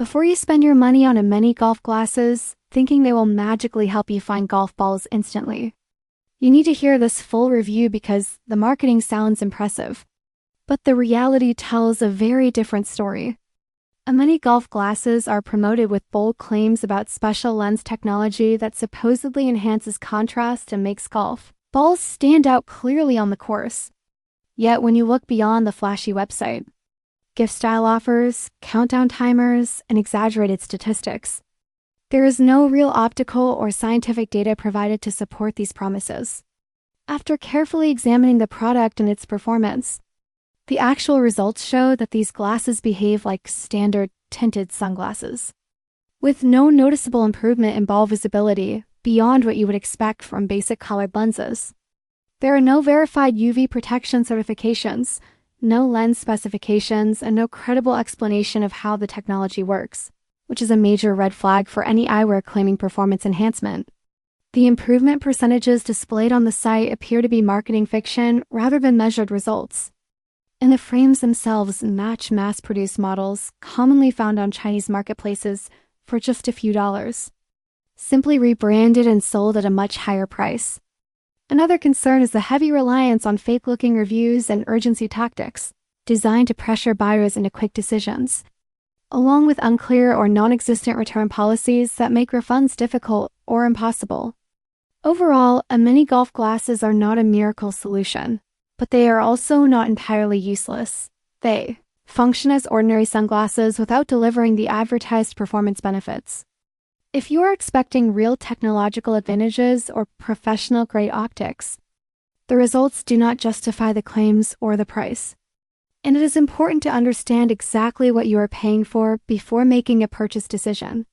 Before you spend your money on Ameni golf glasses, thinking they will magically help you find golf balls instantly. You need to hear this full review because the marketing sounds impressive, but the reality tells a very different story. Ameni golf glasses are promoted with bold claims about special lens technology that supposedly enhances contrast and makes golf balls stand out clearly on the course. Yet when you look beyond the flashy website, gift style offers, countdown timers, and exaggerated statistics, there is no real optical or scientific data provided to support these promises. After carefully examining the product and its performance, the actual results show that these glasses behave like standard tinted sunglasses, with no noticeable improvement in ball visibility beyond what you would expect from basic colored lenses. There are no verified UV protection certifications, no lens specifications, and no credible explanation of how the technology works, which is a major red flag for any eyewear claiming performance enhancement. The improvement percentages displayed on the site appear to be marketing fiction rather than measured results. And the frames themselves match mass-produced models commonly found on Chinese marketplaces for just a few dollars, simply rebranded and sold at a much higher price. Another concern is the heavy reliance on fake-looking reviews and urgency tactics designed to pressure buyers into quick decisions, along with unclear or non-existent return policies that make refunds difficult or impossible. Overall, Ameni golf glasses are not a miracle solution, but they are also not entirely useless. They function as ordinary sunglasses without delivering the advertised performance benefits. If you are expecting real technological advantages or professional-grade optics, the results do not justify the claims or the price. And it is important to understand exactly what you are paying for before making a purchase decision.